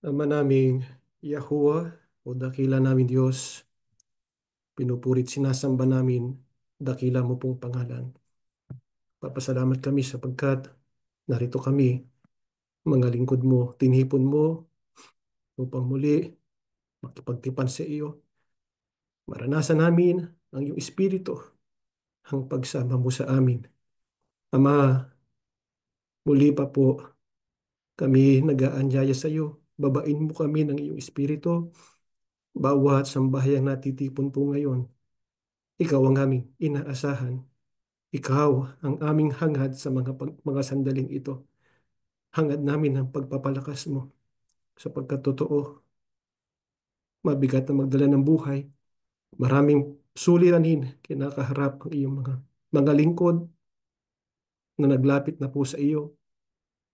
Ama naming Yahuwah o dakila namin Diyos, pinupurit sinasamba namin, dakila mo pong pangalan. Papasalamat kami sapagkat narito kami, mga lingkod mo, tinipon mo upang muli makipagtipan sa iyo. Maranasan namin ang iyong Espiritu, ang pagsama mo sa amin. Ama, muli pa po kami nag-aanyaya sa iyo. Babain mo kami ng iyong Espiritu. Bawat sambahayang natitipon po ngayon, ikaw ang aming inaasahan. Ikaw ang aming hangad sa mga sandaling ito. Hangad namin ang pagpapalakas mo sapagkat totoo, mabigat na magdala ng buhay. Maraming suliranin kinakaharap ang iyong mga lingkod na naglapit na po sa iyo.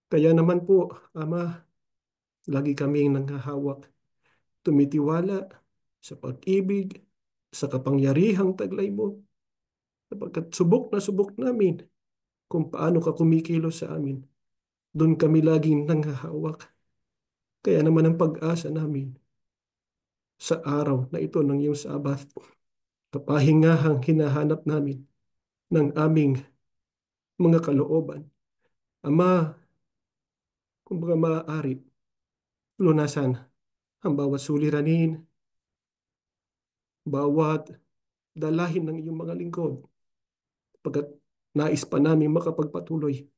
Kaya naman po, Ama, lagi kaming nanghahawak, tumitiwala sa pag-ibig, sa kapangyarihang taglay mo, sapagkat subok na subok namin kung paano ka kumikilos sa amin. Doon kami laging nanghahawak. Kaya naman ang pag-asa namin sa araw na ito ng iyong Sabat, kapahingahang hinahanap namin ng aming mga kalooban. Ama, kung baga maaari, lunasan ang bawat suliranin, bawat dalahin ng iyong mga lingkod, pagkat nais pa namin makapagpatuloy,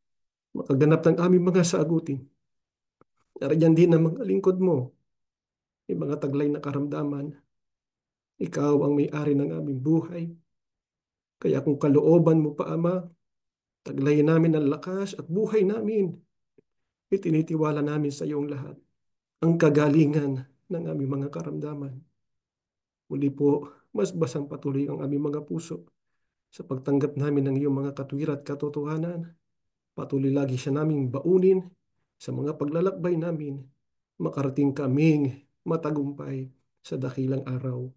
makaganap ng aming mga saagutin. Nariyan din ang mga lingkod mo, may mga taglay na karamdaman. Ikaw ang may-ari ng aming buhay. Kaya kung kalooban mo pa, Ama, taglayin namin ang lakas at buhay namin. Itinitiwala namin sa iyong lahat ang kagalingan ng aming mga karamdaman. Muli po, mas basang patuloy ang aming mga puso sa pagtanggap namin ng iyong mga katwiran at katotohanan. Patuloy lagi siya naming baunin sa mga paglalakbay namin. Makarating kaming matagumpay sa dakilang araw.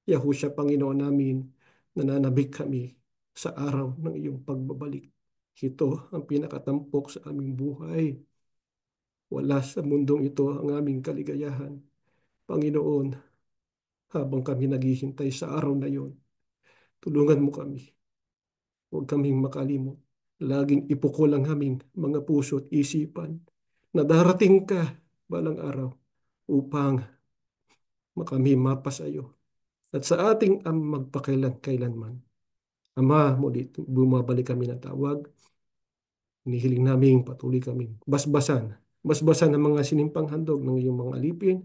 Yahushua, Panginoon namin, nananabik kami sa araw ng iyong pagbabalik. Ito ang pinakatampok sa aming buhay. Wala sa mundong ito ang aming kaligayahan. Panginoon, habang kami naghihintay sa araw na iyon, tulungan mo kami. Huwag kaming makalimot. Laging ipukol ang aming mga puso at isipan na darating ka balang araw upang makami mapa sa iyo. At sa ating magpakailan-kailanman. Ama, muli bumabalik kami ng tawag. Hinihiling namin patuloy kaming basbasan ang mga sinimpang handog ng iyong mga alipin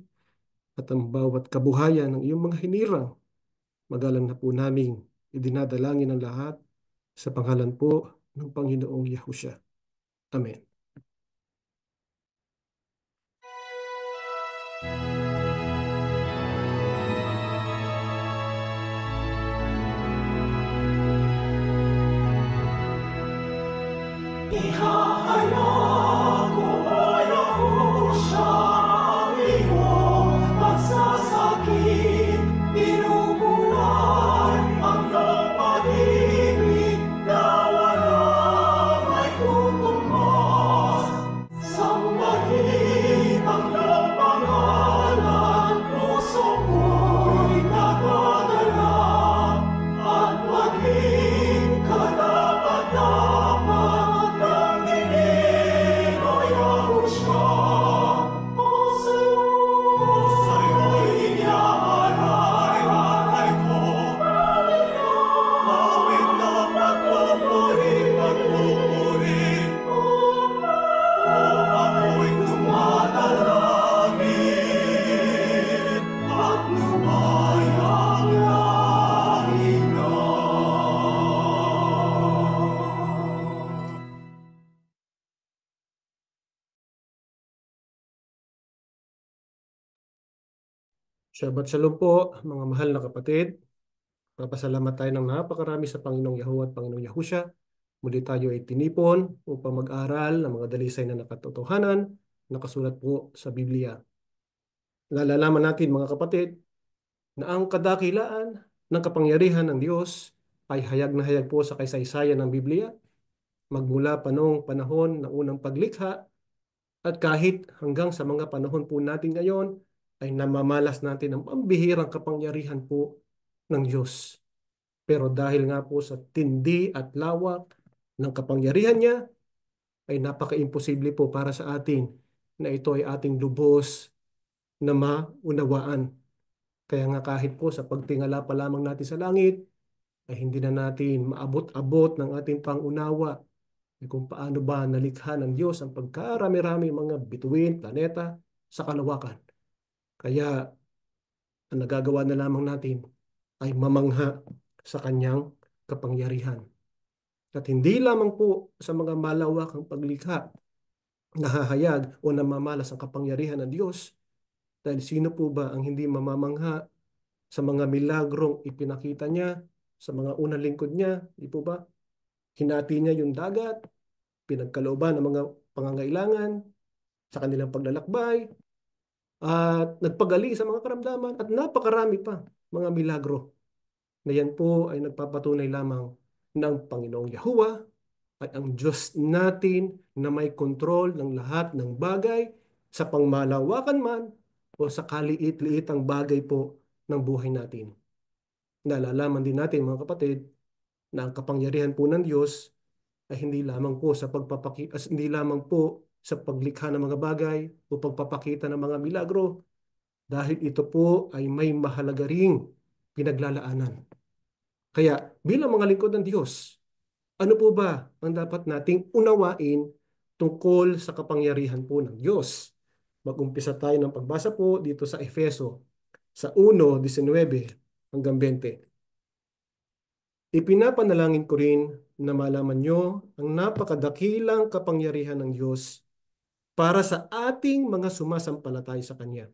at ang bawat kabuhayan ng iyong mga hinirang. Magalang na po namin idinadalangin ang lahat sa pangalan po ng Panginoong Yahushua. Amen. Ihahayag ko o Yahushua ang iyong pagsasakit, pinupulay ang iyong pag-ibig na walang may tutumbas. Sambahin ang iyong pangalan, puso ko'y nagdadala at maging karapat-dapat. Shabbat Shalom po, mga mahal na kapatid. Papasalamat tayo ng napakarami sa Panginoong Yahuwah at Panginoong Yahushua. Muli tayo ay tinipon upang mag-aral ng mga dalisay na nakatotohanan, nakasulat po sa Biblia. Nalalaman natin mga kapatid na ang kadakilaan ng kapangyarihan ng Diyos ay hayag na hayag po sa kaysaysayan ng Biblia. Magmula pa noong panahon ng unang paglikha At kahit hanggang sa mga panahon po natin ngayon, ay namamalas natin ang pambihirang kapangyarihan po ng Diyos. Pero dahil nga po sa tindi at lawak ng kapangyarihan niya, ay napaka-imposible po para sa atin na ito ay ating lubos na maunawaan. Kaya nga kahit po sa pagtingala pa lamang natin sa langit, ay hindi na natin maabot-abot ng ating pangunawa kung paano ba nalikha ng Diyos ang pagkarami-rami mga bituin, planeta sa kalawakan. Kaya ang nagagawa na lamang natin ay mamangha sa kanyang kapangyarihan. At hindi lamang po sa mga malawakang paglikha nahahayag o namamalas ang kapangyarihan ng Diyos. Dahil sino po ba ang hindi mamamangha sa mga milagrong ipinakita niya sa mga unang lingkod niya? Di po ba? Hinati niya yung dagat, pinagkalooban ng mga pangangailangan sa kanilang paglalakbay, at nagpagaling sa mga karamdaman at napakarami pa mga milagro na yan po ay nagpapatunay lamang ng Panginoong Yahuwah ay ang Diyos natin na may kontrol ng lahat ng bagay sa pangmalawakan man o sa kaliit-liitang bagay po ng buhay natin. Nalalaman din natin mga kapatid na ang kapangyarihan po ng Diyos ay hindi lamang po sa hindi lamang po sa paglikha ng mga bagay o pagpapakita ng mga milagro dahil ito po ay may mahalaga ring pinaglalaanan. Kaya bilang mga lingkod ng Diyos, ano po ba ang dapat nating unawain tungkol sa kapangyarihan po ng Diyos? Mag-umpisa tayo ng pagbasa po dito sa Efeso sa 1:19 hanggang 20. Ipinapanalangin ko rin na malaman nyo ang napakadakilang kapangyarihan ng Diyos para sa ating mga sumasampalatay sa Kanya.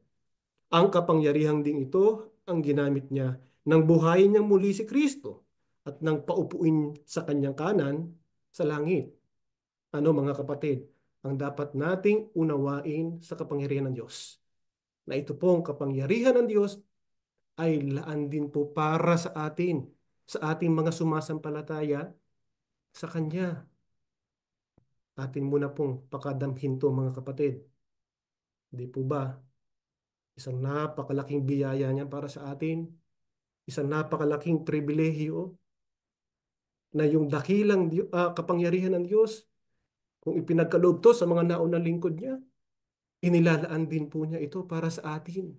Ang kapangyarihan ding ito ang ginamit niya nang buhayin niyang muli si Kristo at nang paupuin sa Kanyang kanan sa langit. Ano mga kapatid, ang dapat nating unawain sa kapangyarihan ng Diyos? Na ito pong kapangyarihan ng Diyos ay laan din po para sa atin, sa ating mga sumasampalataya sa Kanya. Atin muna pong pakadamhin to mga kapatid. Hindi po ba? Isang napakalaking biyaya niya para sa atin. Isang napakalaking pribilehyo na yung dakilang kapangyarihan ng Diyos, kung ipinagkaloob to sa mga naunang lingkod niya, inilalaan din po niya ito para sa atin.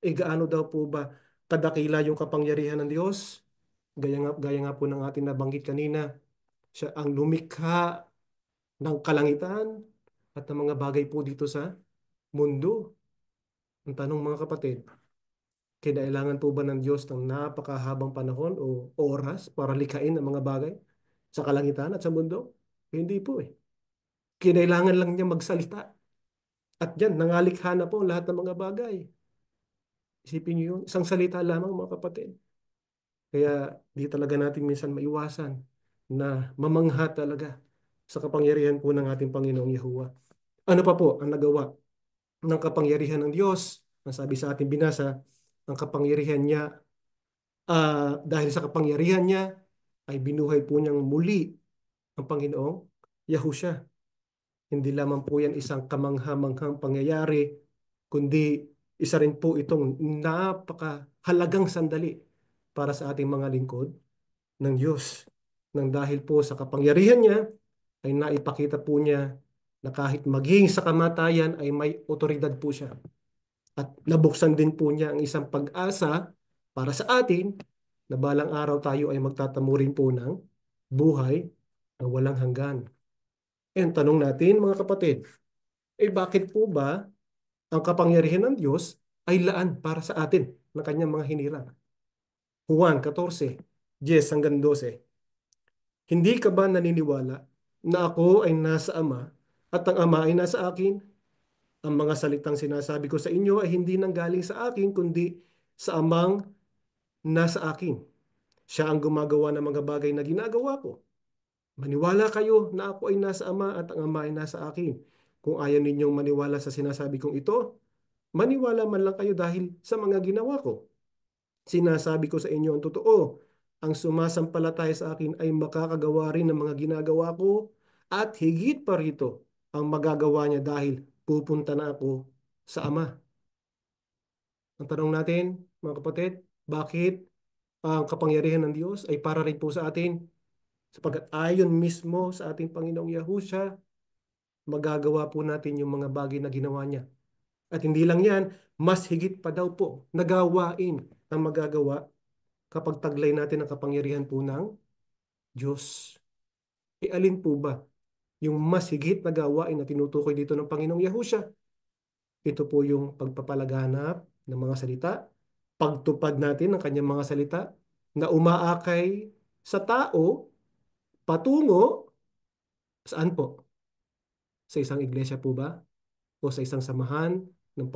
Gaano daw po ba kadakila yung kapangyarihan ng Diyos? Gaya nga po ng ating nabanggit kanina, siya ang lumikha ng kalangitan at ng mga bagay po dito sa mundo. Ang tanong mga kapatid, kinailangan po ba ng Diyos ng napakahabang panahon o oras para likhain ang mga bagay sa kalangitan at sa mundo? Hindi po eh. Kinailangan lang niya magsalita. At yan, nangalikha na po lahat ng mga bagay. Isipin niyo yun, isang salita lamang mga kapatid. Kaya di talaga natin minsan maiwasan na mamangha talaga sa kapangyarihan po ng ating Panginoong Yahuwah. Ano pa po ang nagawa ng kapangyarihan ng Diyos? Ang sabi sa ating binasa, ang kapangyarihan niya, dahil sa kapangyarihan niya, ay binuhay po niyang muli ang Panginoong Yahusha. Hindi lamang po yan isang kamangha-manghang pangyayari, kundi isa rin po itong napakahalagang sandali para sa ating mga lingkod ng Diyos. Nang dahil po sa kapangyarihan niya, ay naipakita po niya na kahit maging sa kamatayan ay may otoridad po siya. At nabuksan din po niya ang isang pag-asa para sa atin na balang araw tayo ay magtatamo rin po ng buhay na walang hanggan. And tanong natin mga kapatid, bakit po ba ang kapangyarihan ng Diyos ay laan para sa atin ng kanyang mga hinirang? Juan 14:10 hanggang 12. Hindi ka ba naniniwala na ako ay nasa Ama at ang Ama ay nasa akin? Ang mga salitang sinasabi ko sa inyo ay hindi nanggaling sa akin kundi sa Amang nasa akin. Siya ang gumagawa ng mga bagay na ginagawa ko. Maniwala kayo na ako ay nasa Ama at ang Ama ay nasa akin. Kung ayaw ninyong maniwala sa sinasabi kong ito, maniwala man lang kayo dahil sa mga ginawa ko. Sinasabi ko sa inyo ang totoo. Ang sumasampalataya sa akin ay makakagawa rin ng mga ginagawa ko at higit pa rito ang magagawa niya dahil pupunta na ako sa Ama. Ang tanong natin, mga kapatid, bakit ang kapangyarihan ng Diyos ay para rin po sa atin? Sapagkat ayon mismo sa ating Panginoong Yahusha, magagawa po natin yung mga bagay na ginawa niya. At hindi lang yan, mas higit pa daw po nagawain ang magagawa kapag taglay natin ang kapangyarihan po ng Diyos. E alin po ba yung mas higit na gawain na tinutukoy dito ng Panginoong Yahusha? Ito po yung pagpapalaganap ng mga salita, pagtupad natin ng kanyang mga salita na umaakay sa tao patungo saan po? Sa isang iglesia po ba? O sa isang samahan ng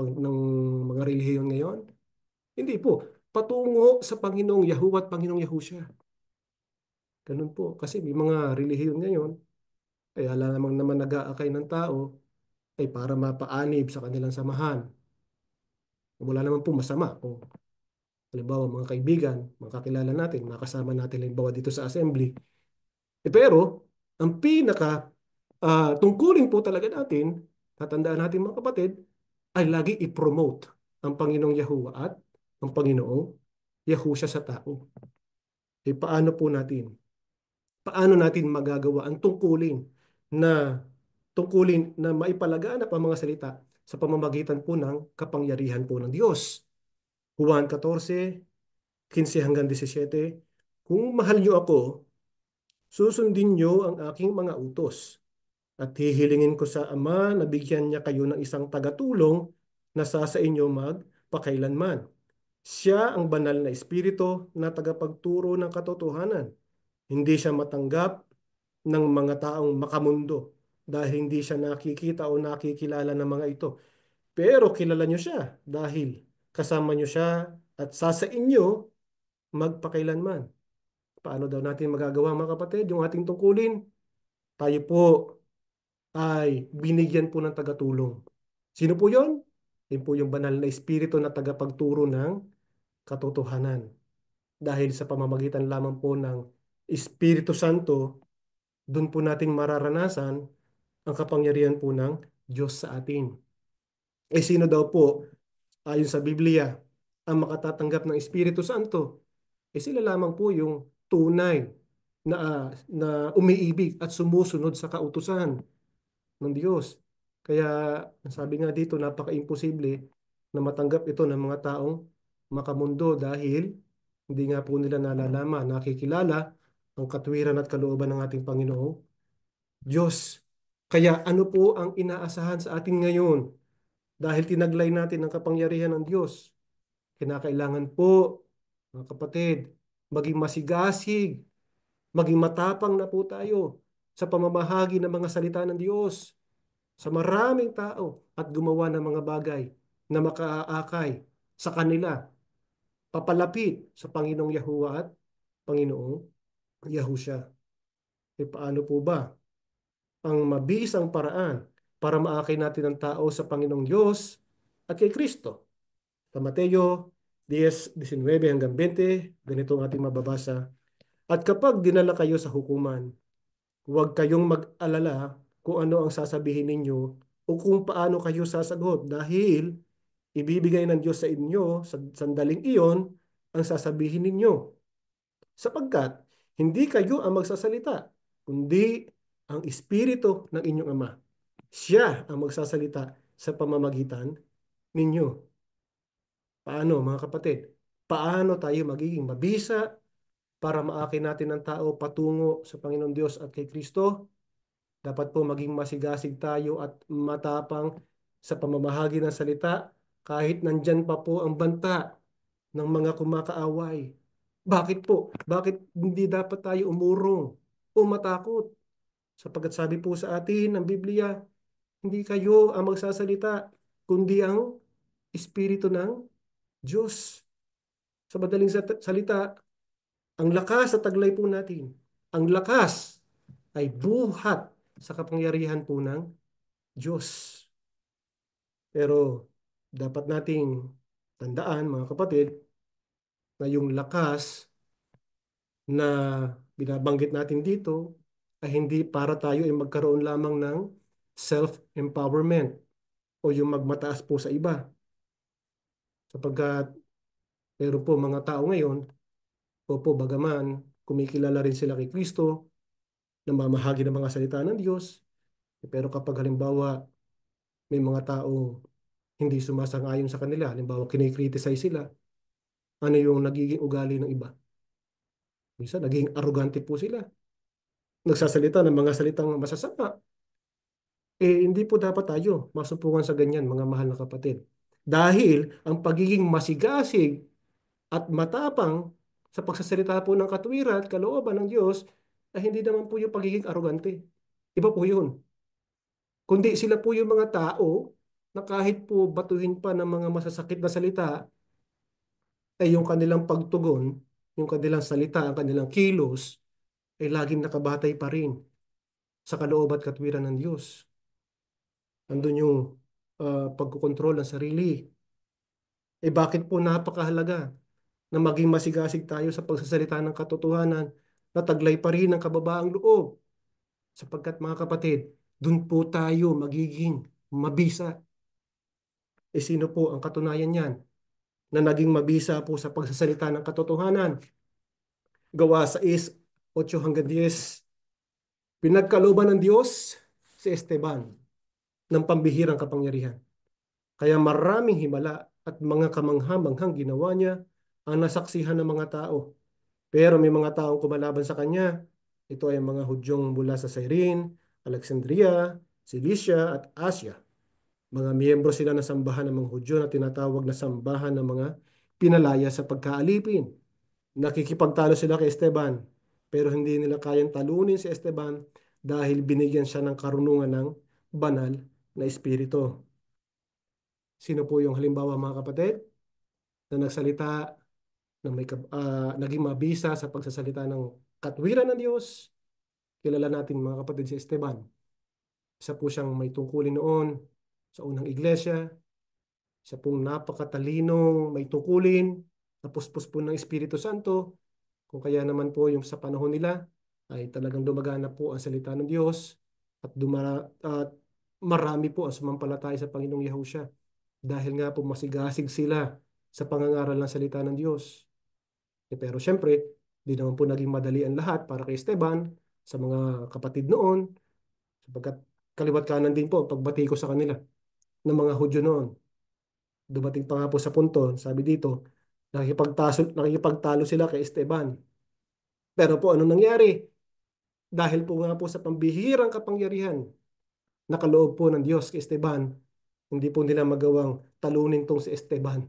mga relihiyon ngayon? Hindi po. Patungo sa Panginoong Yahuwah at Panginoong Yahusha. Ganun po. Kasi may mga relihiyon ngayon, ay ala namang naman nag-aakay ng tao ay para mapaanib sa kanilang samahan. Wala naman po masama kung halimbawa mga kaibigan, mga kakilala natin, mga kasama natin halimbawa dito sa assembly. Pero, ang pinaka tungkulin po talaga natin, tatandaan natin mga kapatid, ay lagi i-promote ang Panginoong Yahuwah at ang Panginoong Yahusha sa tao. E paano po natin? Paano natin magagawa ang na tungkulin na maipalaganap ang mga salita sa pamamagitan po ng kapangyarihan po ng Diyos? Juan 14:15 hanggang 17, kung mahal niyo ako, susundin niyo ang aking mga utos. At hihilingin ko sa Ama na bigyan niya kayo ng isang tagatulong na sa inyo magpakailanman. Siya ang banal na espiritu na tagapagturo ng katotohanan. Hindi siya matanggap ng mga taong makamundo dahil hindi siya nakikita o nakikilala ng mga ito. Pero kilala niyo siya dahil kasama niyo siya at sa inyo magpakailanman. Paano daw natin magagawa mga kapatid yung ating tungkulin? Tayo po ay binigyan po ng tagatulong. Sino po yon? Yan po yung banal na espiritu na tagapagturo ng katotohanan. Dahil sa pamamagitan lamang po ng Espiritu Santo, doon po natin mararanasan ang kapangyarihan po ng Diyos sa atin. Eh sino daw po, ayon sa Biblia, ang makatatanggap ng Espiritu Santo? Eh sila lamang po yung tunay na umiibig at sumusunod sa kautusan ng Diyos. Kaya sabi nga dito, napaka-imposible na matanggap ito ng mga taong makamundo dahil hindi nga po nila nalalaman, nakikilala ang katwiran at kalooban ng ating Panginoong Diyos. Kaya ano po ang inaasahan sa atin ngayon? Dahil tinaglay natin ang kapangyarihan ng Diyos, kinakailangan po, mga kapatid, maging masigasig, maging matapang na po tayo sa pamamahagi ng mga salita ng Diyos sa maraming tao at gumawa ng mga bagay na makaaakay sa kanila, papalapit sa Panginoong Yahuwah at Panginoong Yahusha. E paano po ba ang mabisang paraan para maakay natin ang tao sa Panginoong Diyos at kay Kristo? Sa Mateo 10:19 hanggang 20, ganito ang ating mababasa. At kapag dinala kayo sa hukuman, huwag kayong mag-alala kung ano ang sasabihin ninyo o kung paano kayo sasagot dahil ibibigay ng Diyos sa inyo sa sandaling iyon ang sasabihin ninyo. Sapagkat hindi kayo ang magsasalita, kundi ang Espiritu ng inyong Ama. Siya ang magsasalita sa pamamagitan ninyo. Paano mga kapatid? Paano tayo magiging mabisa para maakin natin ang tao patungo sa Panginoon Diyos at kay Kristo? Dapat po maging masigasig tayo at matapang sa pamamahagi ng salita kahit nandyan pa po ang banta ng mga kumakaaway. Bakit po? Bakit hindi dapat tayo umurong o matakot? Sapagkat sabi po sa atin ng Biblia, hindi kayo ang magsasalita, kundi ang Espiritu ng Diyos. Sa madaling salita, ang lakas sa taglay po natin, ang lakas ay buhat sa kapangyarihan po ng Diyos. Pero dapat nating tandaan mga kapatid na yung lakas na binabanggit natin dito ay hindi para tayo ay magkaroon lamang ng self-empowerment o yung magmataas po sa iba. Sapagkat meron po mga tao ngayon, opo, bagaman kumikilala rin sila kay Kristo, namamahagi ng mga salita ng Diyos, pero kapag halimbawa may mga taong hindi sumasang-ayon sa kanila, halimbawa kinikriticize sila, ano yung nagiging ugali ng iba? Minsan, naging arrogante po sila. Nagsasalita ng mga salitang masasama. Hindi po dapat tayo masumpungan sa ganyan, mga mahal na kapatid. Dahil ang pagiging masigasig at matapang sa pagsasalita po ng katwiran at kalooban ng Diyos ay hindi naman po yung pagiging arrogante. Iba po yun. Kundi sila po yung mga tao na kahit po batuhin pa ng mga masasakit na salita, ay yung kanilang pagtugon, yung kanilang salita, ang kanilang kilos, ay laging nakabatay pa rin sa kaloob at katwiran ng Diyos. Andun yung pagkukontrol ng sarili. Bakit po napakahalaga na maging masigasig tayo sa pagsasalita ng katotohanan na taglay pa rin ang kababaang loob. Sapagkat mga kapatid, dun po tayo magiging mabisa. Sino po ang katunayan niyan na naging mabisa po sa pagsasalita ng katotohanan? Gawa sa 8:8 hanggang 10. Pinagkalooban ng Diyos si Esteban ng pambihirang kapangyarihan. Kaya maraming himala at mga kamangha-manghang ginawa niya ang nasaksihan ng mga tao. Pero may mga taong kumalaban sa kanya. Ito ay mga Hudyong mula sa Cyrene, Alexandria, Cilicia at Asia. Mga miyembro sila ng sambahan ng mga Hudyo na tinatawag na sambahan ng mga pinalaya sa pagkaalipin. Nakikipagtalo sila kay Esteban, pero hindi nila kayang talunin si Esteban dahil binigyan siya ng karunungan ng banal na espiritu. Sino po yung halimbawa mga kapatid na nagsalita na naging mabisa sa pagsasalita ng katwiran ng Diyos? Kilala natin mga kapatid si Esteban. Isa po siyang may tungkulin noon sa unang iglesia. Siya pong napakatalinong may tungkulin, napuspos po ng Espiritu Santo. Kung kaya naman po yung sa panahon nila ay talagang dumagana po ang salita ng Diyos at marami po ang sumampalataya sa Panginoong Yahushua dahil nga po masigasig sila sa pangangaral ng salita ng Diyos. Pero syempre, di naman po naging madali ang lahat para kay Esteban sa mga kapatid noon sapagkat kaliwat kanan din po ang pagbati ko sa kanila ng mga Hudyo noon. Dumating pa nga po sa punto, sabi dito, nakikipagtalo sila kay Esteban. Pero po anong nangyari? Dahil po nga po sa pambihirang kapangyarihan na kaloob po ng Diyos kay Esteban, hindi po nila magawang talunin tong si Esteban.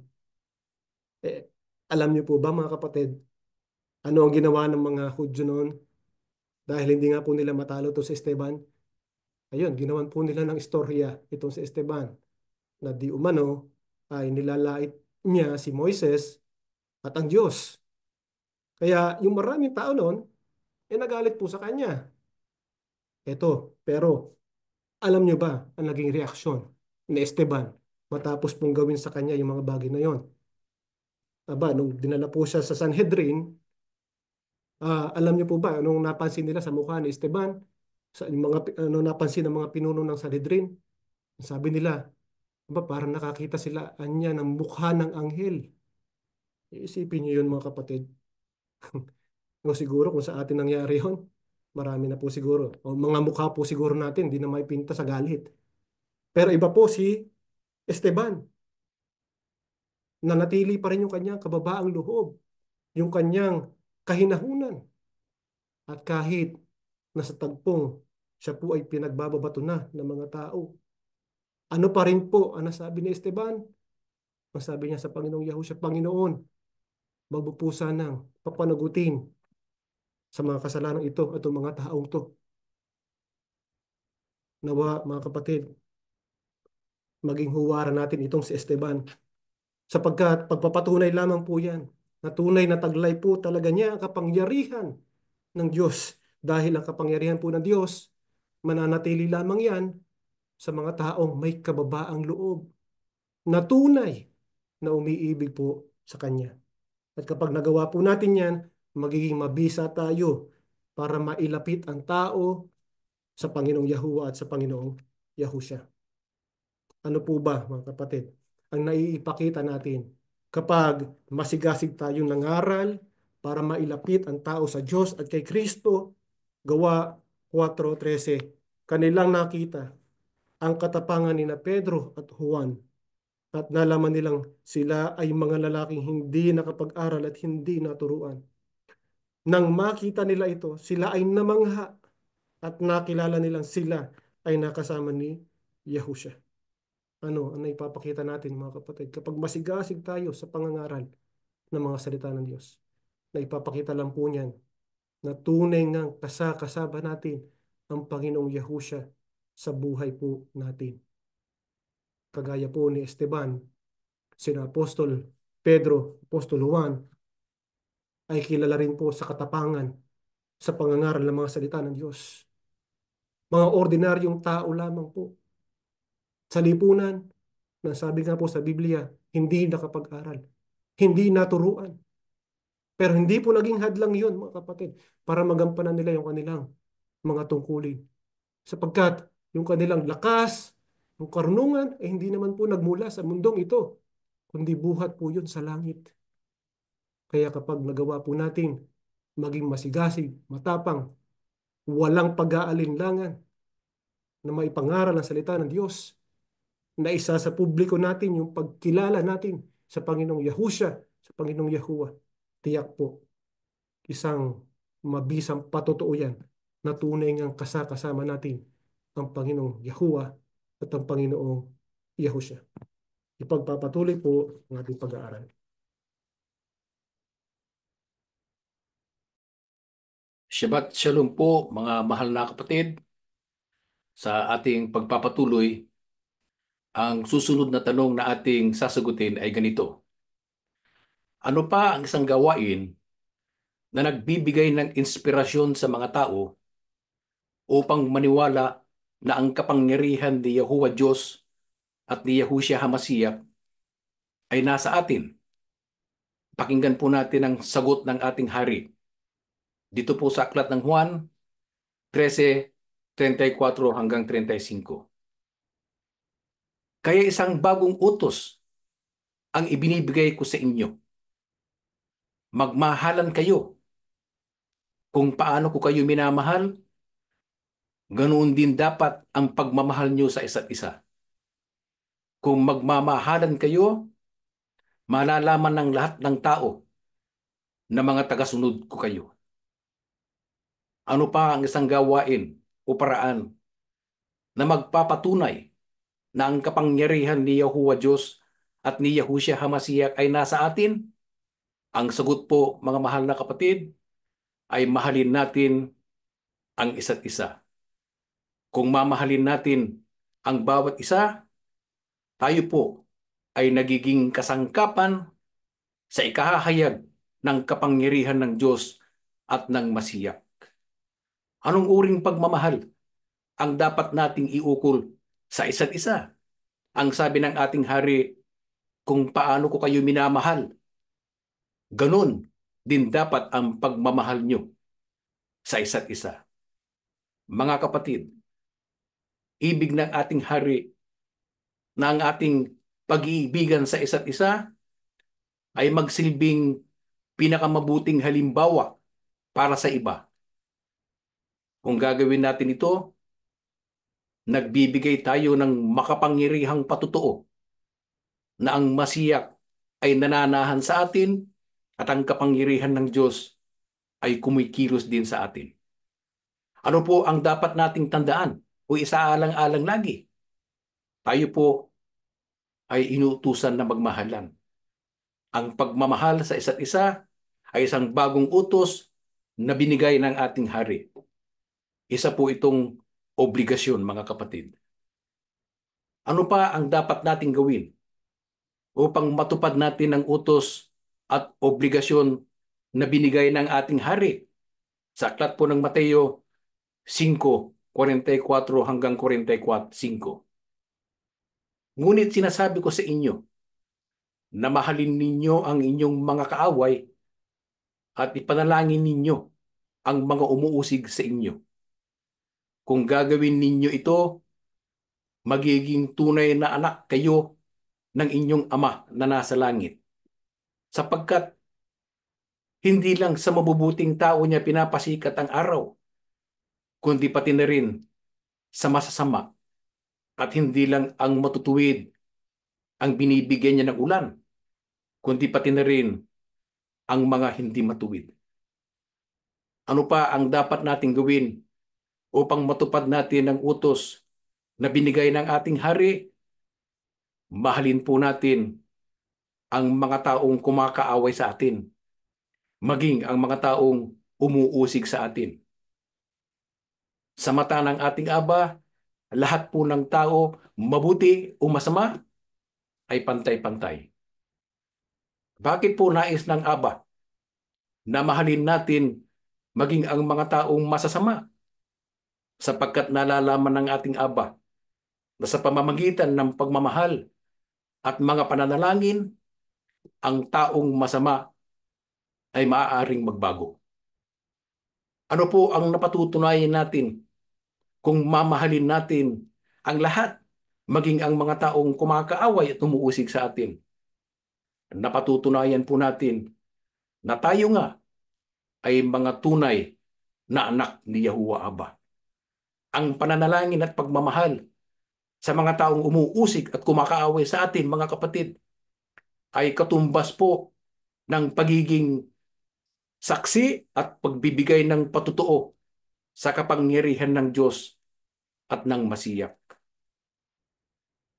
Eh, alam niyo po ba mga kapatid, ano ang ginawa ng mga Hudyo noon? Dahil hindi nga po nila matalo to si Esteban. Ayun, ginawan po nila ng istorya itong si Esteban na di umano ay nilalait niya si Moises at ang Diyos. Kaya yung maraming tao noon, nagalit po sa kanya. Pero alam nyo ba ang naging reaksyon ni Esteban matapos pong gawin sa kanya yung mga bagay na yon? Aba, nung dinala po siya sa Sanhedrin, alam niyo po ba anong napansin nila sa mukha ni Esteban? Yung mga, ano napansin ng mga pinuno ng Sanhedrin? Sabi nila, aba, parang nakakita sila anya ng mukha ng anghel. Iisipin niyo yun mga kapatid. O siguro kung sa atin nangyari yun, marami na po siguro. O mga mukha po siguro natin, di na may pinta sa galit. Pero iba po si Esteban. Nanatili pa rin yung kanyang kababaang loob, yung kanyang kahinahunan. At kahit nasa tagpong siya po ay pinagbababato na ng mga tao, ano pa rin po ang nasabi ni Esteban? Ang sabi niya sa Panginoong Yahushua, Panginoon, magbupusa ng papanagutin sa mga kasalanan ito at mga taong to. Nawa mga kapatid, maging huwaran natin itong si Esteban. Sapagkat pagpapatunay lamang po yan na tunay na taglay po talaga niya ang kapangyarihan ng Diyos. Dahil ang kapangyarihan po ng Diyos, mananatili lamang yan sa mga taong may kababaang loob na tunay na umiibig po sa Kanya. At kapag nagawa po natin yan, magiging mabisa tayo para mailapit ang tao sa Panginoong Yahuwah at sa Panginoong Yahusha. Ano po ba, mga kapatid, ang naiipakita natin kapag masigasig tayong nangaral para mailapit ang tao sa Diyos at kay Kristo? Gawa 4:13. Kanilang nakita ang katapangan ni na Pedro at Juan at nalaman nilang sila ay mga lalaking hindi nakapag-aral at hindi naturuan. Nang makita nila ito, sila ay namangha at nakilala nilang sila ay nakasama ni Yahusha. Ano ang naipapakita natin, mga kapatid? Kapag masigasig tayo sa pangangaral ng mga salita ng Diyos, naipapakita lang po niyan na tunay ngang kasama natin ang Panginoong Yahusha sa buhay po natin. Kagaya po ni Esteban, sina Apostol Pedro, Apostol Juan, ay kilala rin po sa katapangan sa pangangaral ng mga salita ng Diyos. Mga ordinaryong tao lamang po sa lipunan na sabi nga po sa Biblia, hindi nakapag-aral, hindi naturuan. Pero hindi po naging hadlang yun, mga kapatid, para magampanan nila yung kanilang mga tungkulin. Sapagkat yung kanilang lakas, yung karunungan, eh hindi naman po nagmula sa mundong ito, kundi buhat po yun sa langit. Kaya kapag nagawa po natin maging masigasig, matapang, walang pag-aalinlangan na maipangaral ang salita ng Diyos, na isa sa publiko natin yung pagkilala natin sa Panginoong Yahusha, sa Panginoong Yahuwah, tiyak po, isang mabisang patotoo yan na tunay ngang kasama natin ang Panginoong Yahuwah at ang Panginoong Yahusha. Ipagpapatuloy po ang ating pag-aaral. Shabbat Shalom po mga mahal na kapatid. Sa ating pagpapatuloy, ang susunod na tanong na ating sasagutin ay ganito. Ano pa ang isang gawain na nagbibigay ng inspirasyon sa mga tao upang maniwala na ang kapangyarihan ni Yahuwah Diyos at ni Yahushua HaMashiach ay nasa atin? Pakinggan po natin ang sagot ng ating hari. Dito po sa Aklat ng Juan 13:34 hanggang 35. Kaya isang bagong utos ang ibinibigay ko sa inyo. Magmahalan kayo. Kung paano ko kayo minamahal, ganoon din dapat ang pagmamahal nyo sa isa't isa. Kung magmamahalan kayo, malalaman ng lahat ng tao na mga tagasunod ko kayo. Ano pa ang isang gawain o paraan na magpapatunay na ang kapangyarihan ni Yahuwah Diyos at ni Yahushua HaMashiach ay nasa atin? Ang sagot po, mga mahal na kapatid, ay mahalin natin ang isa't isa. Kung mamahalin natin ang bawat isa, tayo po ay nagiging kasangkapan sa ikahahayag ng kapangyarihan ng Diyos at ng Masiyak. Anong uring pagmamahal ang dapat nating iukol sa isa't isa? Ang sabi ng ating hari, kung paano ko kayo minamahal, ganun din dapat ang pagmamahal nyo sa isa't isa. Mga kapatid, ibig ng ating hari na ang ating pag-iibigan sa isa't isa ay magsilbing pinakamabuting halimbawa para sa iba. Kung gagawin natin ito, nagbibigay tayo ng makapangyarihang patotoo na ang Masiyak ay nananahan sa atin at ang kapangyarihan ng Diyos ay kumikilos din sa atin. Ano po ang dapat nating tandaan o isaalang-alang lagi? Tayo po ay inuutusan na magmahalan. Ang pagmamahal sa isa't isa ay isang bagong utos na binigay ng ating hari. Isa po itong obligasyon, mga kapatid. Ano pa ang dapat nating gawin upang matupad natin ang utos at obligasyon na binigay ng ating hari? Sa aklat po ng Mateo 5:44 hanggang 45. Ngunit sinasabi ko sa inyo na mahalin ninyo ang inyong mga kaaway at ipanalangin ninyo ang mga umuusig sa inyo. Kung gagawin ninyo ito, magiging tunay na anak kayo ng inyong Ama na nasa langit. Sapagkat hindi lang sa mabubuting tao niya pinapasikat ang araw, kundi pati na rin sa masasama. At hindi lang ang matutuwid ang binibigyan niya ng ulan, kundi pati na rin ang mga hindi matuwid. Ano pa ang dapat nating gawin upang matupad natin ang utos na binigay ng ating hari? Mahalin po natin ang mga taong kumakaaway sa atin, maging ang mga taong umuusig sa atin. Sa mata ng ating Aba, lahat po ng tao, mabuti o masama, ay pantay-pantay. Bakit po nais ng Aba na mahalin natin maging ang mga taong masasama? Sapagkat nalalaman ng ating Aba na sa pamamagitan ng pagmamahal at mga pananalangin, ang taong masama ay maaaring magbago. Ano po ang napatutunayan natin kung mamahalin natin ang lahat, maging ang mga taong kumakaaway at umuusig sa atin? Napatutunayan po natin na tayo nga ay mga tunay na anak ni Yahuwah Aba. Ang pananalangin at pagmamahal sa mga taong umuusig at kumakaaway sa atin, mga kapatid, ay katumbas po ng pagiging saksi at pagbibigay ng patutuo sa kapangyarihan ng Diyos at ng Masiyak.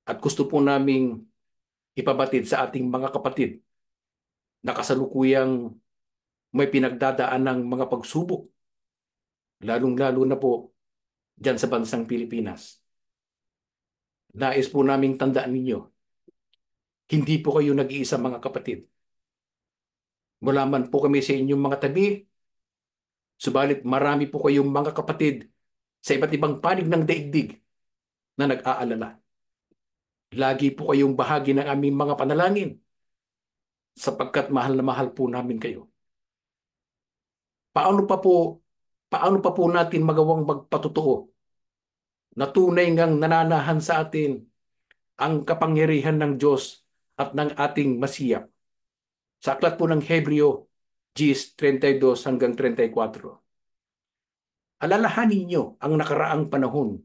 At gusto po naming ipabatid sa ating mga kapatid na kasalukuyang may pinagdadaan ng mga pagsubok, lalong-lalo na po dyan sa bansang Pilipinas. Nais po naming tandaan ninyo, hindi po kayo nag-iisa, mga kapatid. Wala man po kami sa inyong mga tabi, subalit marami po kayong mga kapatid sa iba't ibang panig ng daigdig na nag-aalala. Lagi po kayong bahagi ng aming mga panalangin sapagkat mahal na mahal po namin kayo. Paano pa po natin magawang magpatotoo na tunay ngang nananahan sa atin ang kapangyarihan ng Diyos at ng ating Masiyak? Sa aklat po ng Hebreo 10:32 hanggang 34. Alalahanin niyo ang nakaraang panahon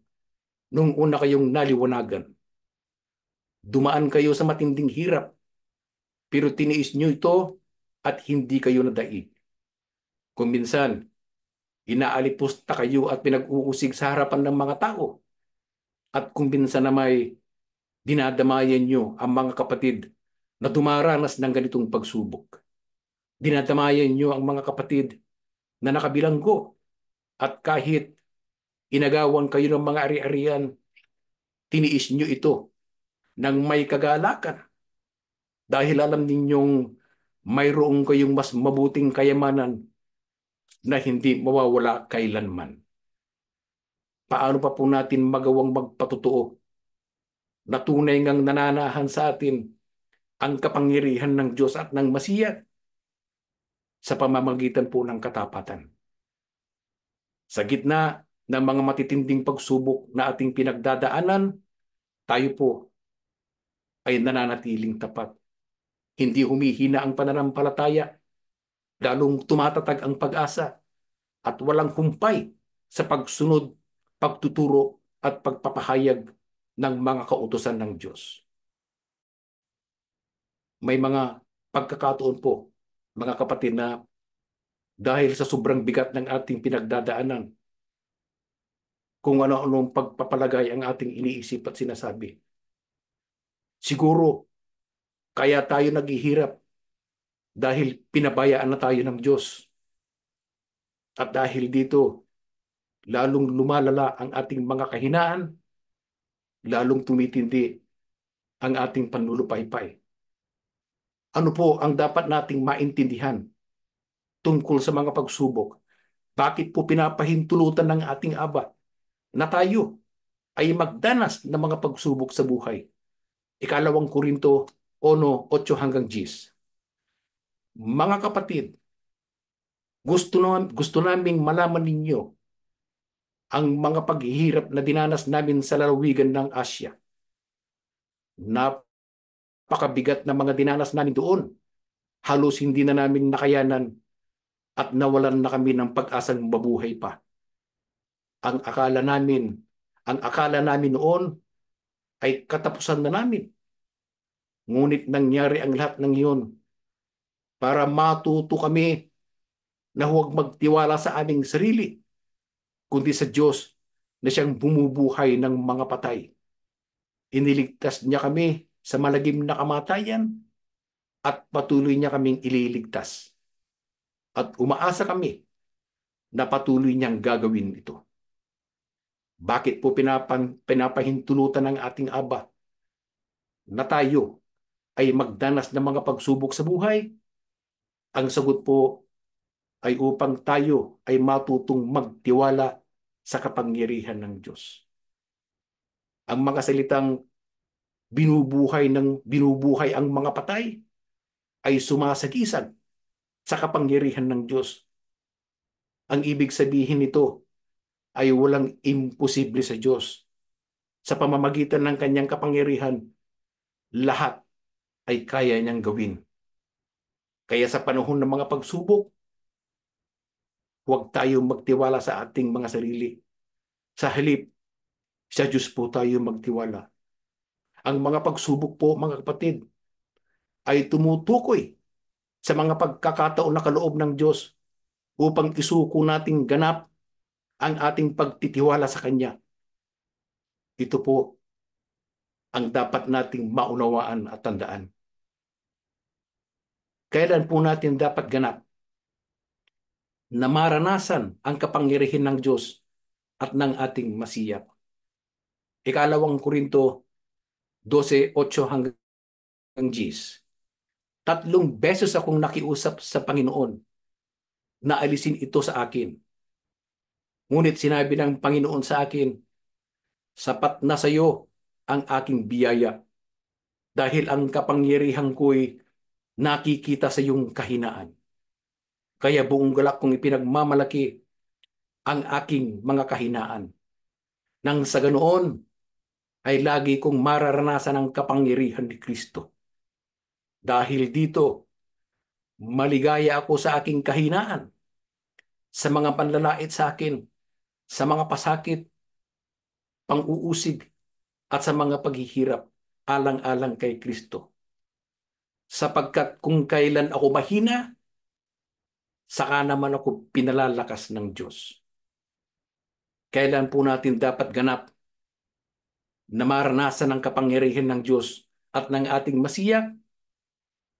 nung una kayong naliwanagan. Dumaan kayo sa matinding hirap, pero tiniis niyo ito at hindi kayo nadaig. Kung minsan, inaalipusta kayo at pinag-uusig sa harapan ng mga tao. At kung minsan na may dinadamayan niyo ang mga kapatid na dumaranas ng ganitong pagsubok. Dinadamayan niyo ang mga kapatid na nakabilanggo at kahit inagawan kayo ng mga ari-arian, tiniis niyo ito ng may kagalakan dahil alam ninyong mayroong kayong mas mabuting kayamanan na hindi mawawala kailanman. Paano pa po natin magawang magpatotoo na tunay ngang nananahan sa atin ang kapangyarihan ng Diyos at ng Masiya sa pamamagitan po ng katapatan? Sa gitna ng mga matitinding pagsubok na ating pinagdadaanan, tayo po ay nananatiling tapat. Hindi humihina ang pananampalataya, lalong tumatatag ang pag-asa at walang humpay sa pagsunod, pagtuturo at pagpapahayag ng mga kautusan ng Diyos. May mga pagkakataon po, mga kapatid, na dahil sa sobrang bigat ng ating pinagdadaanan, kung ano-anong pagpapalagay ang ating iniisip at sinasabi. Siguro, kaya tayo naghihirap dahil pinabayaan na tayo ng Diyos. At dahil dito, lalong lumalala ang ating mga kahinaan, lalong tumitindi ang ating panlulupaypay. Ano po ang dapat nating maintindihan tungkol sa mga pagsubok? Bakit po pinapahintulutan ng ating Aba na tayo ay magdanas ng mga pagsubok sa buhay? Ikalawang Korinto 1:8 hanggang 10. Mga kapatid, gusto naming malaman ninyo ang mga paghihirap na dinanas namin sa lalawigan ng Asya. Napakabigat na mga dinanas namin doon. Halos hindi na namin nakayanan at nawalan na kami ng pag-asang mabuhay pa. Ang akala namin, ang akala namin noon ay katapusan na namin. Ngunit nangyari ang lahat ng iyon para matuto kami na huwag magtiwala sa aming sarili, kundi sa Diyos na siyang bumubuhay ng mga patay. Iniligtas niya kami sa malagim na kamatayan at patuloy niya kaming ililigtas. At umaasa kami na patuloy niyang gagawin ito. Bakit po pinapahintulutan ng ating Aba na tayo ay magdanas ng mga pagsubok sa buhay? Ang sagot po ay upang tayo ay matutong magtiwala sa kapangyarihan ng Diyos. Ang mga salitang binubuhay ang mga patay ay sumasagisag sa kapangyarihan ng Diyos. Ang ibig sabihin nito ay walang imposible sa Diyos. Sa pamamagitan ng kanyang kapangyarihan, lahat ay kaya niyang gawin. Kaya sa panahon ng mga pagsubok, huwag tayong magtiwala sa ating mga sarili. Sa halip, sa Diyos po tayo magtiwala. Ang mga pagsubok po, mga kapatid, ay tumutukoy sa mga pagkakataon na kaloob ng Diyos upang isuko nating ganap ang ating pagtitiwala sa Kanya. Ito po ang dapat nating maunawaan at tandaan. Kailan po natin dapat ganap na maranasan ang kapangyarihan ng Diyos at ng ating Masiya? Ikalawang Korinto 12:8 hanggang 10. 3 beses akong nakiusap sa Panginoon na alisin ito sa akin. Ngunit sinabi ng Panginoon sa akin, sapat na sa iyo ang aking biyaya dahil ang kapangyarihan ko'y nakikita sa iyong kahinaan. Kaya buong galak kong ipinagmamalaki ang aking mga kahinaan. Nang sa ganoon ay lagi kong mararanasan ang kapangyarihan ni Kristo. Dahil dito, maligaya ako sa aking kahinaan, sa mga panlalait sa akin, sa mga pasakit, pang-uusig, at sa mga paghihirap alang-alang kay Kristo. Sapagkat kung kailan ako mahina, saka naman ako pinalalakas ng Diyos. Kailan po natin dapat ganap na maranasan ang kapangyarihan ng Diyos at ng ating Masiya?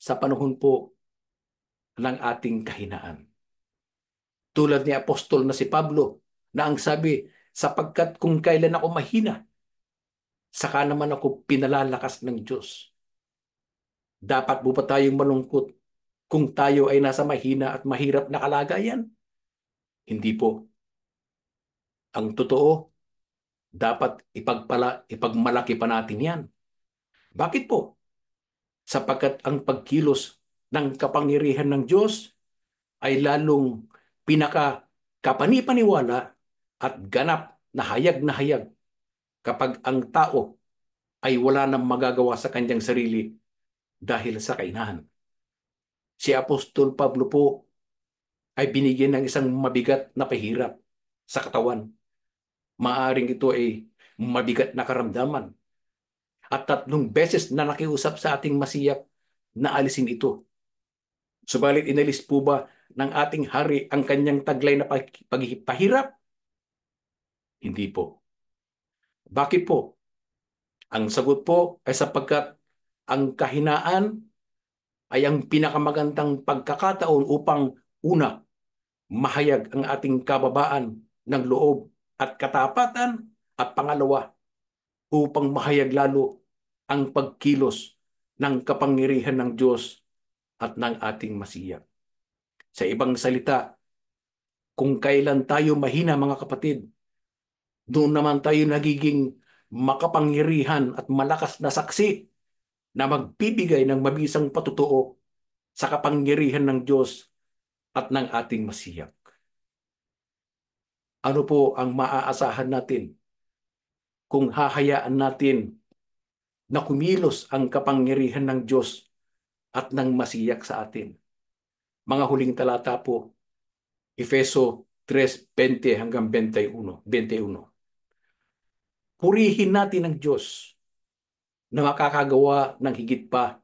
Sa panahon po ng ating kahinaan. Tulad ni Apostol na si Pablo na ang sabi, sapagkat kung kailan ako mahina, saka naman ako pinalalakas ng Diyos. Dapat po ba tayong malungkot kung tayo ay nasa mahina at mahirap na kalagayan? Hindi po. Ang totoo, dapat ipagmalaki pa natin yan. Bakit po? Sapagkat ang pagkilos ng kapangyarihan ng Diyos ay lalong pinaka-kapanipaniwala at ganap na hayag kapag ang tao ay wala nang magagawa sa kanyang sarili dahil sa kainahan. Si Apostol Pablo po ay binigyan ng isang mabigat na pahirap sa katawan. Maaring ito ay mabigat na karamdaman. At 3 beses na nakiusap sa ating Masiya na alisin ito. Subalit inalis po ba ng ating hari ang kanyang taglay na pagpahirap? Hindi po. Bakit po? Ang sagot po ay sapagkat ang kahinaan ay ang pinakamagandang pagkakataon upang una, mahayag ang ating kababaan ng loob at katapatan, at pangalawa, upang mahayag lalo ang pagkilos ng kapangyarihan ng Diyos at ng ating Masiya. Sa ibang salita, kung kailan tayo mahina, mga kapatid, doon naman tayo nagiging makapangyarihan at malakas na saksi na magbibigay ng mabisang patutuo sa kapangyarihan ng Diyos at ng ating Masiya. Ano po ang maaasahan natin kung hahayaan natin na kumilos ang kapangyarihan ng Diyos at nang masiyak sa atin? Mga huling talata po, Efeso 3:20 hanggang 21. Purihin natin ang Diyos na makakagawa ng higit pa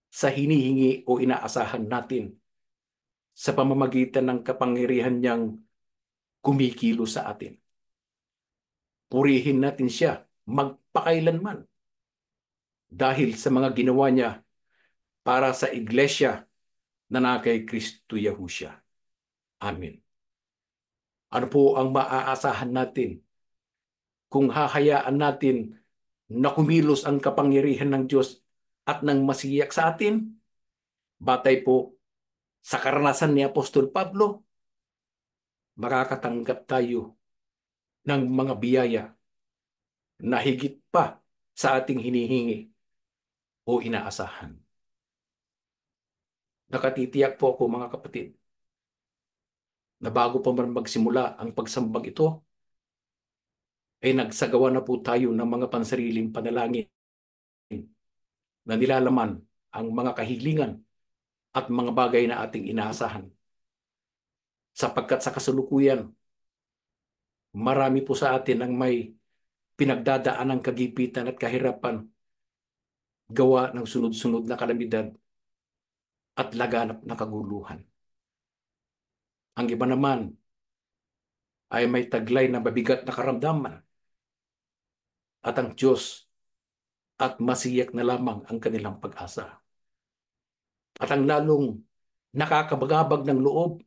sa hinihingi o inaasahan natin sa pamamagitan ng kapangyarihan niyang kumikilos sa atin. Purihin natin siya magpakailanman dahil sa mga ginawa niya para sa iglesia na na kay Kristo Yahusya. Amen. Ano po ang maaasahan natin kung hahayaan natin na kumilos ang kapangyarihan ng Diyos at nang masiyak sa atin? Batay po sa karanasan ni Apostol Pablo, makakatanggap tayo ng mga biyaya na higit pa sa ating hinihingi o inaasahan. Nakatitiyak po ako, mga kapatid, na bago pa man magsimula ang pagsambag ito, ay nagsagawa na po tayo ng mga pansariling panalangin na nilalaman ang mga kahilingan at mga bagay na ating inaasahan. Sapagkat sa kasulukuyan, marami po sa atin ang may pinagdadaan ng kagipitan at kahirapan gawa ng sunod-sunod na kalamidad at laganap na kaguluhan. Ang iba naman ay may taglay na mabigat na karamdaman at ang Diyos at masiyak na lamang ang kanilang pag-asa. At ang lalong nakakabagabag ng loob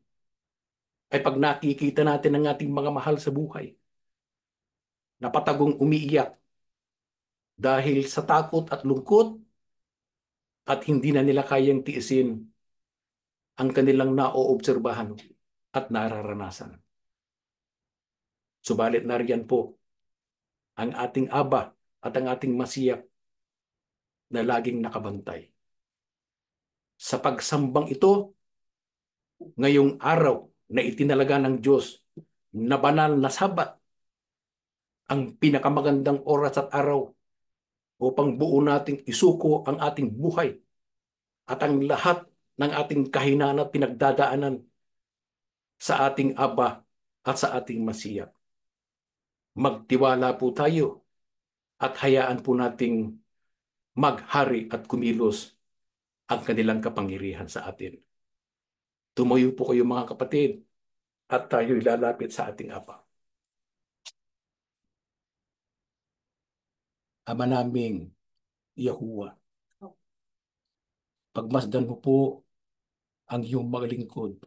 ay pag nakikita natin ang ating mga mahal sa buhay na patagong umiiyak dahil sa takot at lungkot at hindi na nila kayang tiisin ang kanilang naoobserbahan at nararanasan. Subalit nariyan po ang ating Aba at ang ating Masiyak na laging nakabantay. Sa pagsambang ito, ngayong araw na itinalaga ng Diyos na banal na Sabat, ang pinakamagandang oras at araw upang buo nating isuko ang ating buhay at ang lahat ng ating kahinaan at pinagdadaanan sa ating Aba at sa ating Masiyak. Magtiwala po tayo at hayaan po nating maghari at kumilos ang kanilang kapangyarihan sa atin. Tumayo po kayo, mga kapatid, at tayo ilalapit sa ating Ama. Ama naming Yahuwah, pagmasdan mo po ang iyong mga lingkod.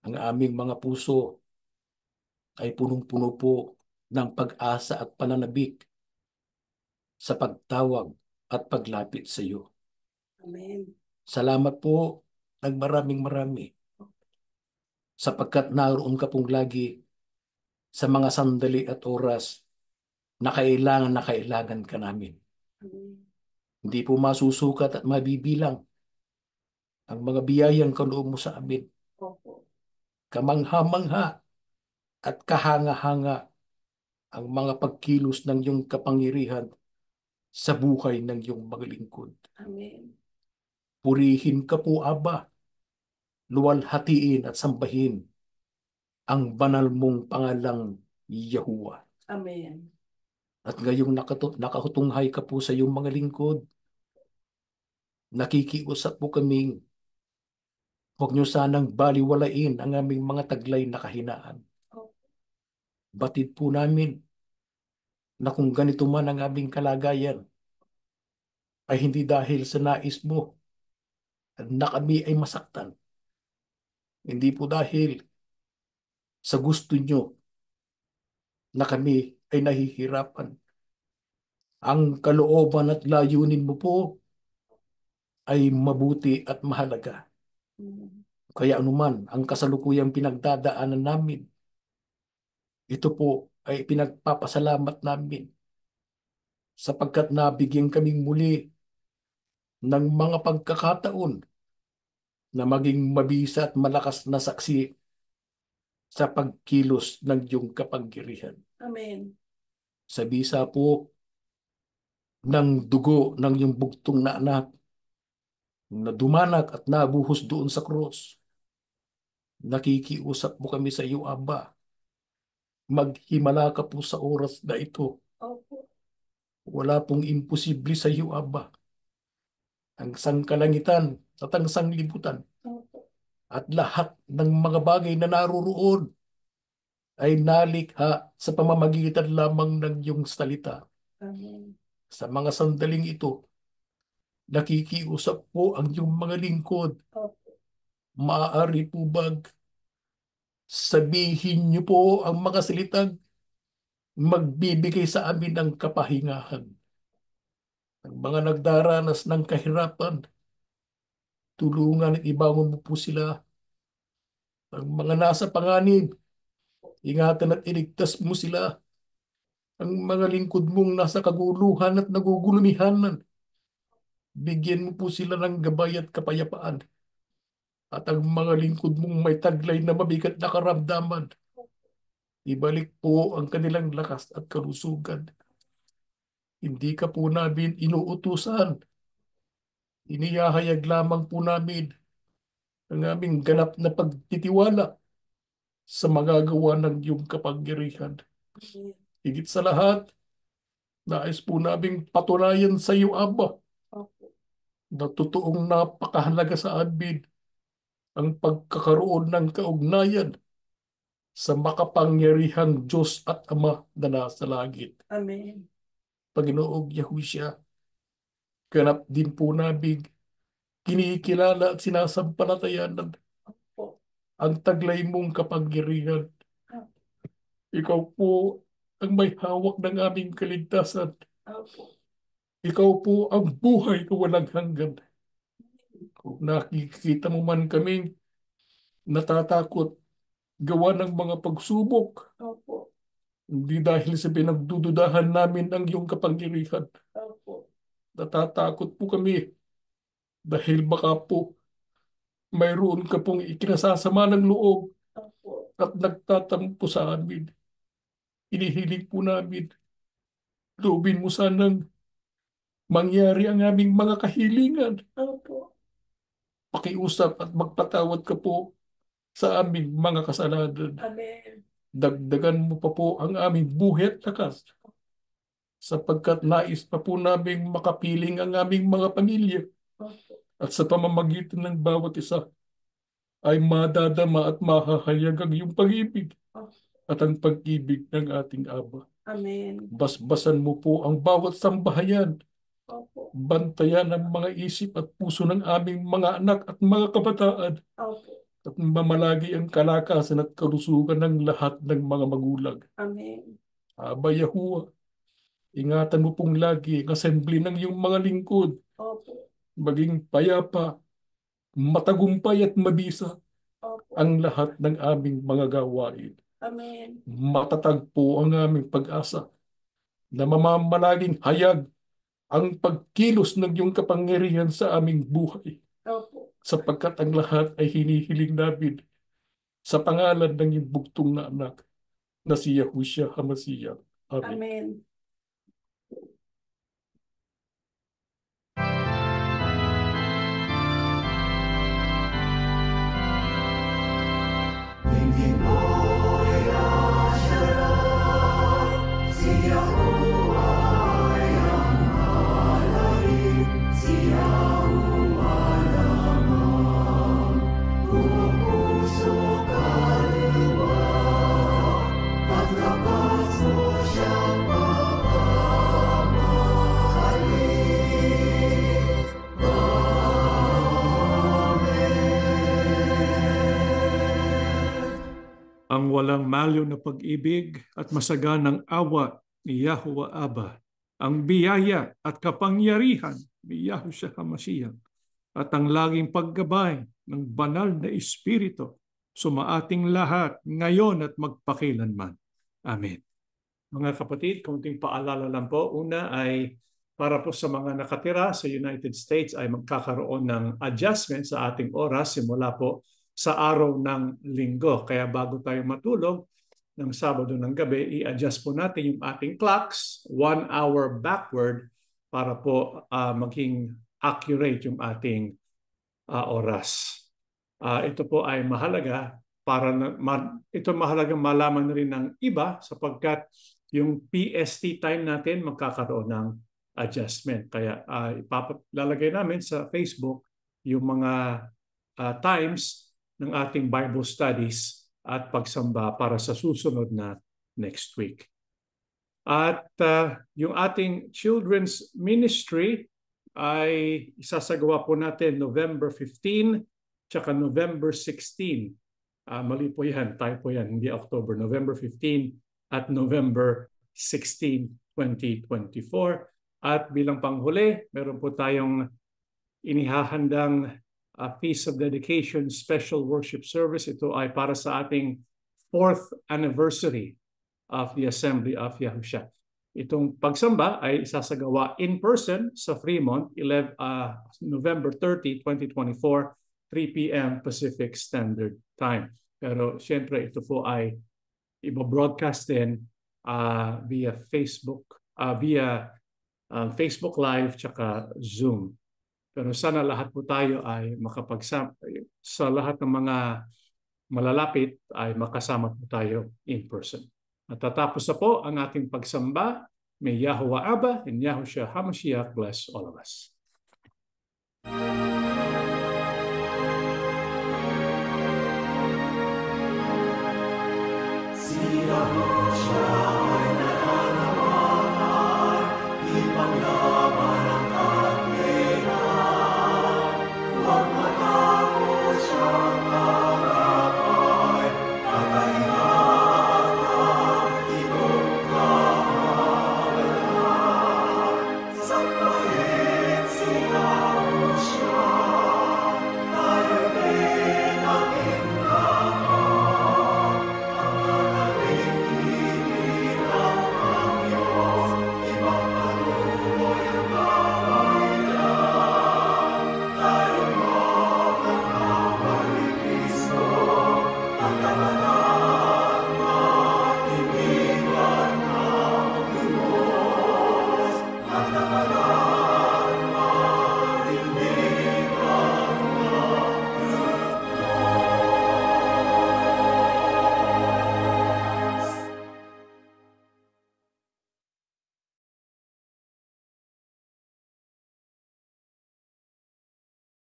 Ang aming mga puso ay punong-puno po ng pag-asa at pananabik sa pagtawag at paglapit sa iyo. Amen. Salamat po ng maraming-marami sapagkat naroon ka pong lagi sa mga sandali at oras na kailangan ka namin. Amen. Hindi po masusukat at mabibilang ang mga biyayang kaloob mo sa amin. Opo. Kamangha-mangha at kahanga-hanga ang mga pagkilos ng iyong kapangyarihan sa buhay ng iyong mga lingkod. Amen. Purihin ka po, Aba. Luwalhatiin at sambahin ang banal mong pangalang Yahuwah. Amen. At ngayong nakahutunghay ka po sa iyong mga lingkod, nakikiusap po kaming huwag niyo sanang baliwalain ang aming mga taglay na kahinaan. Opo. Batid po namin na kung ganito man ang aming kalagayan, ay hindi dahil sa nais mo na kami ay masaktan. Hindi po dahil sa gusto nyo na kami ay nahihirapan. Ang kalooban at layunin mo po ay mabuti at mahalaga. Amen. Kaya anuman ang kasalukuyang pinagdadaanan namin, ito po ay pinagpapasalamat namin sapagkat nabigyan kaming muli ng mga pagkakataon na maging mabisa at malakas na saksi sa pagkilos ng iyong kapangyarihan. Amen. Sa bisa po ng dugo ng iyong bugtong na anak na dumanak at nabuhos doon sa cross, nakikiusap mo kami sa iyo, Aba. Maghimala ka po sa oras na ito. Opo. Wala pong imposible sa iyo, Aba. Ang sangkalangitan at ang sanglibutan Opo. at lahat ng mga bagay na naroroon ay nalikha sa pamamagitan lamang ng iyong salita. Amen. Sa mga sandaling ito, nakikiusap po ang iyong mga lingkod. Opo. Maaari po bang sabihin niyo po ang mga salitang magbibigay sa amin ng kapahingahan? Ang mga nagdaranas ng kahirapan, tulungan at ibangon mo po sila. Ang mga nasa panganib, ingatan at iligtas mo sila. Ang mga lingkod mong nasa kaguluhan at nagugulumihanan, bigyan mo po sila ng gabay at kapayapaan. At ang mga lingkod mong may taglay na mabigat na karamdaman, ibalik po ang kanilang lakas at kalusugan. Hindi ka po namin inuutusan. Inihahayag lamang po namin ang aming ganap na pagtitiwala sa magagawa ng iyong kapangyarihan. Amen. Higit sa lahat, nais po naming patunayan sa iyo, Aba, Opo. na totoong napakahalaga sa amin ang pagkakaroon ng kaugnayan sa makapangyarihang Diyos at Ama na nasa langit. Amen. Panginoong Yahushua, ganap din po namin kinikilala at sinasampalatayanan Opo. ang taglay mong kapangyarihan. Ikaw po ang may hawak ng aming kaligtasan. Opo. Ikaw po ang buhay na walang hanggan. Kung nakikita mo man kaming natatakot gawa ng mga pagsubok, Opo. hindi dahil sa pinagdududahan namin ang iyong kapangyarihan. Opo. Natatakot po kami dahil baka po mayroon ka pong ikinasasama ng loob Opo. at nagtatampo sa amin. Inihiling po namin, loobin mo sanang mangyari ang aming mga kahilingan. Opo. Pakiusap at magpatawad ka po sa aming mga kasalanan. Amen. Dagdagan mo pa po ang aming buhay at lakas sapagkat nais pa po naming makapiling ang aming mga pamilya Opo. at sa pamamagitan ng bawat isa ay madadama at mahahayag ang iyong pag-ibig at ang pag-ibig ng ating Ama. Amen. Basbasan mo po ang bawat sambahayan. Opo. Bantayan ang mga isip at puso ng aming mga anak at mga kabataan Opo. at mamalagi ang kalakasan at kalusugan ng lahat ng mga magulang. Amen. Aba Yahuwah, ingatan mo pong lagi ang assembly ng iyong mga lingkod, Opo. maging payapa, matagumpay at mabisa Opo. ang lahat ng aming mga gawain. Amen. Matatag po ang aming pag-asa na mamamalaging hayag ang pagkilos ng iyong kapangyarihan sa aming buhay Opo. sapagkat ang lahat ay hinihiling namin sa pangalan ng iyong bugtong na anak na si Yahushua HaMashiach. Amen. Amen. Tingin mo'y asyaran, si Yahuwah ay ang alarin, si Yahuwah lamang. Buong puso kaluluwa, at lakas mo siyang mapapamahalin. Ang walang malyo na pag-ibig at masaganang awa ni Yahuwah Abba, ang biyaya at kapangyarihan ni Yahushua HaMashiach, at ang laging paggabay ng banal na Espiritu sumaating lahat ngayon at magpakilanman. Amen. Mga kapatid, konting paalala lang po. Una ay para po sa mga nakatira sa United States ay magkakaroon ng adjustment sa ating oras simula po sa araw ng linggo. Kaya bago tayo matulog ng Sabado ng gabi, i-adjust po natin yung ating clocks 1 hour backward para po maging accurate yung ating oras. Ito po ay mahalaga ito mahalagang malaman rin ng iba sapagkat yung PST time natin magkakaroon ng adjustment. Kaya ipalalagay namin sa Facebook yung mga times ng ating Bible studies at pagsamba para sa susunod na next week. At yung ating children's ministry ay isasagawa po natin November 15 tsaka November 16. Mali po yan, tayo po yan, hindi October. November 15 at November 16, 2024. At bilang panghuli, meron po tayong inihahandang Feast of Dedication Special Worship Service. Ito ay para sa ating 4th anniversary of the Assembly of Yahushua. Itong pagsamba ay isasagawa in person sa Fremont, November 30, 2024, 3 p.m. Pacific Standard Time. Pero siyempre ito po ay i-broadcast din via Facebook, Facebook Live tsaka Zoom. Pero sana lahat po tayo ay sa lahat ng mga malalapit ay makasama po tayo in person. At tatapos na po ang ating pagsamba. May Yahuwah Abba and Yahushua HaMashiach bless all of us.